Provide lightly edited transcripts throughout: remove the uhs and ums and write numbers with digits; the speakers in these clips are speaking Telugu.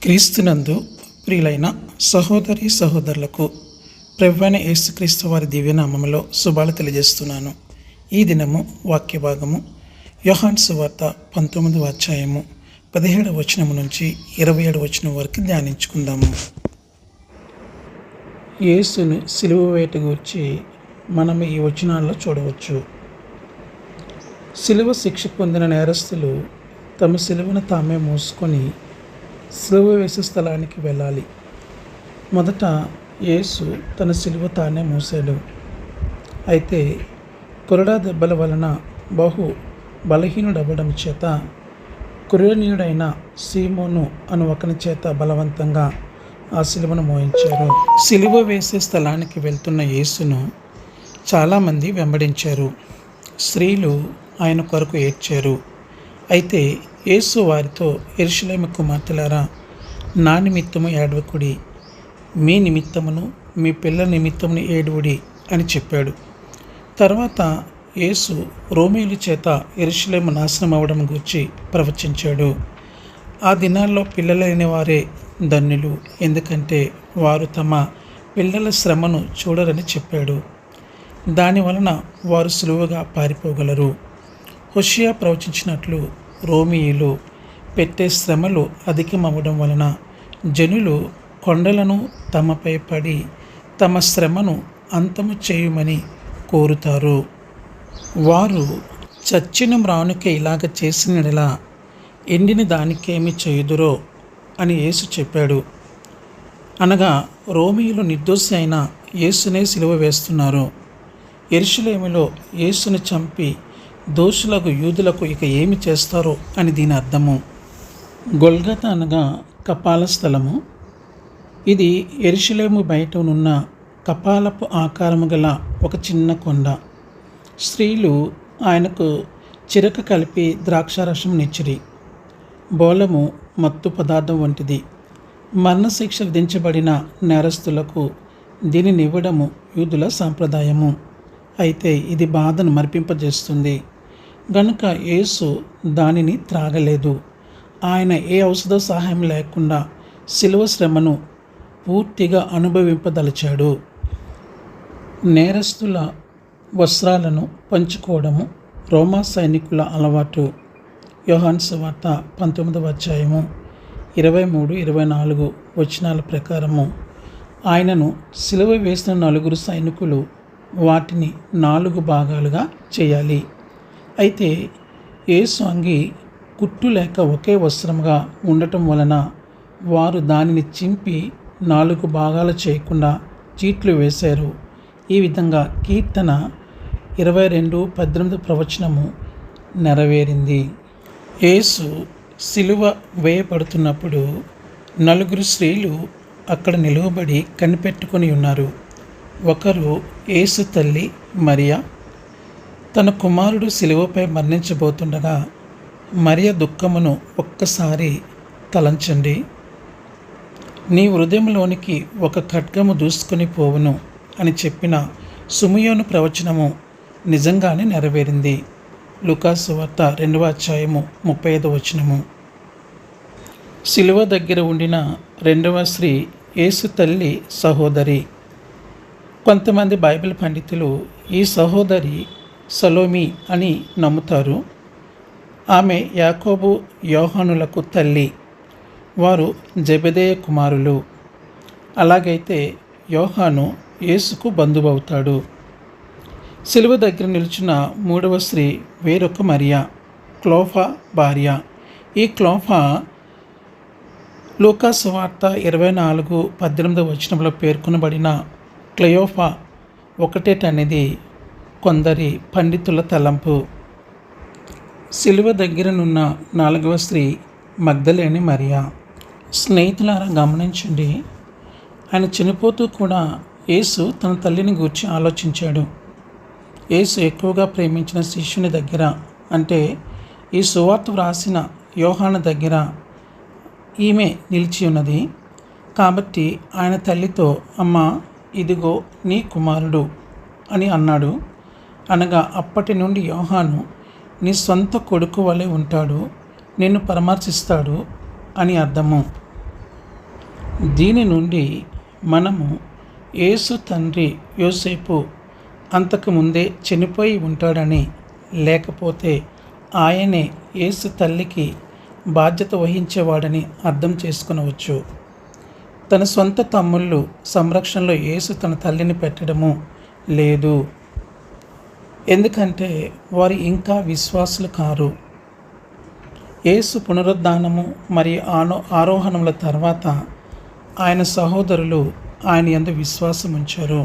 క్రీస్తునందు ప్రియులైన సహోదరి సహోదరులకు ప్రభువైన యేసుక్రీస్తు వారి దివ్యనామములో శుభాలు తెలియజేస్తున్నాను. ఈ దినము వాక్య భాగము యోహాను సువార్త 19వ అధ్యాయము 17వ వచనము నుంచి 27వ వచనం వరకు ధ్యానించుకుందాము. యేసును సిలువ వేట గురించి మనం ఈ వచనాల్లో చూడవచ్చు. సిలువ శిక్ష పొందిన నేరస్తులు తమ సిలువను తామే మోసుకొని సిలువ వేసే స్థలానికి వెళ్ళాలి. మొదట యేసు తన సిలువ తానే మోసాడు. అయితే కొరడా దెబ్బల వలన బహు బలహీనుడవ్వడం చేత కురేనీయుడైన సీమోను అను ఒకని చేత బలవంతంగా ఆ సిలువను మోయించారు. సిలువ వేసే స్థలానికి వెళ్తున్న యేసును చాలామంది వెంబడించారు. స్త్రీలు ఆయన కొరకు ఏడ్చారు. అయితే యేసు వారితో, యెరూషలేము కుమార్తెలారా, నా నిమిత్తము ఏడవకుడి, మీ నిమిత్తమును మీ పిల్లల నిమిత్తమును ఏడువుడి అని చెప్పాడు. తర్వాత యేసు రోమీయుల చేత యెరూషలేము నాశనం అవ్వడం గురించి ప్రవచించాడు. ఆ దినాల్లో పిల్లలైన వారే ధన్యులు, ఎందుకంటే వారు తమ పిల్లల శ్రమను చూడరని చెప్పాడు. దానివలన వారు సులువుగా పారిపోగలరు. హోషేయ ప్రవచించినట్లు రోమీయులు పెట్టే శ్రమలు అధికమవ్వడం వలన జనులు కొండలను తమపై పడి తమ శ్రమను అంతము చేయమని కోరుతారు. వారు చచ్చిన మ్రానుకే ఇలాగ చేసినలా ఎండిన దానికేమి చేయుదురో అని యేసు చెప్పాడు. అనగా రోమీయులు నిర్దోషి అయిన యేసునే సిలువ వేస్తున్నారు. యెరూషలేములో యేసును చంపి దోషులకు యూదులకు ఇక ఏమి చేస్తారో అని దీని అర్థము. గొల్గతా అనగా కపాల స్థలము. ఇది యెరూషలేము బయటనున్న కపాలపు ఆకారము గల ఒక చిన్న కొండ. స్త్రీలు ఆయనకు చిరక కలిపి ద్రాక్షారసం నిచ్చిరి. బోలము మత్తు పదార్థం వంటిది. మరణశిక్ష విధించబడిన నేరస్తులకు దీనిని ఇవ్వడము యూదుల సాంప్రదాయము. అయితే ఇది బాధను మరిపింపజేస్తుంది గనుక యేసు దానిని త్రాగలేదు. ఆయన ఏ ఔషధ సహాయం లేకుండా శిలువ శ్రమను పూర్తిగా అనుభవింపదలిచాడు. నేరస్తుల వస్త్రాలను పంచుకోవడము రోమా సైనికుల అలవాటు. యోహాను సువార్త 19వ అధ్యాయము 23-24 వచనాల ప్రకారము ఆయనను సిలువ వేసిన 4 సైనికులు వాటిని 4 భాగాలుగా చేయాలి. అయితే యేసు అంగి కుట్టు లేక ఒకే వస్త్రముగా ఉండటం వలన వారు దానిని చింపి 4 భాగాలు చేయకుండా చీట్లు వేశారు. ఈ విధంగా కీర్తన 22:18 ప్రవచనము నెరవేరింది. యేసు సిలువ వేయబడుతున్నప్పుడు 4 స్త్రీలు అక్కడ నిలువబడి కనిపెట్టుకొని ఉన్నారు. ఒకరు యేసు తల్లి మరియా. తన కుమారుడు సిలువపై మరణించబోతుండగా మరియ దుఃఖమును ఒక్కసారి తలంచండి. నీ హృదయంలోనికి ఒక ఖడ్గము దూసుకొని పోవును అని చెప్పిన సుమయోను ప్రవచనము నిజంగానే నెరవేరింది. లూకాసు సువార్త 2వ అధ్యాయము 35వ వచనము. సిలువ దగ్గర ఉండిన 2వ స్త్రీ యేసు తల్లి సహోదరి. కొంతమంది బైబిల్ పండితులు ఈ సహోదరి సలోమి అని నమ్ముతారు. ఆమె యాకోబు యోహానులకు తల్లి. వారు జెబెదయి కుమారులు. అలాగైతే యోహాను యేసుకు బంధువవుతాడు. సిలువ దగ్గర నిలిచిన 3వ స్త్రీ వేరొక మరియా, క్లోఫా భార్య. ఈ క్లోఫా లూకాసు సువార్త 24:18 వచనంలో పేర్కొనబడిన క్లయోఫా ఒకటేటనేది కొందరి పండితుల తలంపు. సిలువ దగ్గరనున్న 4వ స్త్రీ మగ్దలేని మరియా. స్నేహితులారా, గమనించండి, ఆయన చనిపోతూ కూడా యేసు తన తల్లిని గూర్చి ఆలోచించాడు. యేసు ఎక్కువగా ప్రేమించిన శిష్యుని దగ్గర, అంటే ఈ సువార్త వ్రాసిన యోహాను దగ్గర ఈమె నిలిచి ఉన్నది. కాబట్టి ఆయన తల్లితో, అమ్మా, ఇదిగో నీ కుమారుడు అని అన్నాడు. అనగా అప్పటి నుండి యోహాను నీ సొంత కొడుకు వలె ఉంటాడు, నిన్ను పరామర్శిస్తాడు అని అర్థము. దీని నుండి మనము యేసు తండ్రి యోసేపు అంతకుముందే చనిపోయి ఉంటాడని, లేకపోతే ఆయనే యేసు తల్లికి బాధ్యత వహించేవాడని అర్థం చేసుకునవచ్చు. తన సొంత తమ్ముళ్ళు సంరక్షణలో యేసు తన తల్లిని పెట్టడము లేదు, ఎందుకంటే వారు ఇంకా విశ్వాసులు కారు. యేసు పునరుద్ధానము మరియు ఆరోహణముల తర్వాత ఆయన సహోదరులు ఆయన యందు విశ్వాసం ఉంచారు.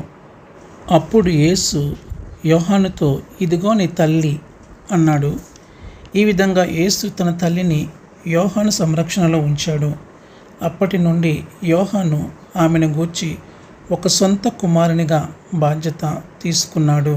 అప్పుడు యేసు యోహానుతో, ఇదిగో నీ తల్లి అన్నాడు. ఈ విధంగా యేసు తన తల్లిని యోహాను సంరక్షణలో ఉంచాడు. అప్పటి నుండి యోహాను ఆమెను గూర్చి ఒక సొంత కుమారునిగా బాధ్యత తీసుకున్నాడు.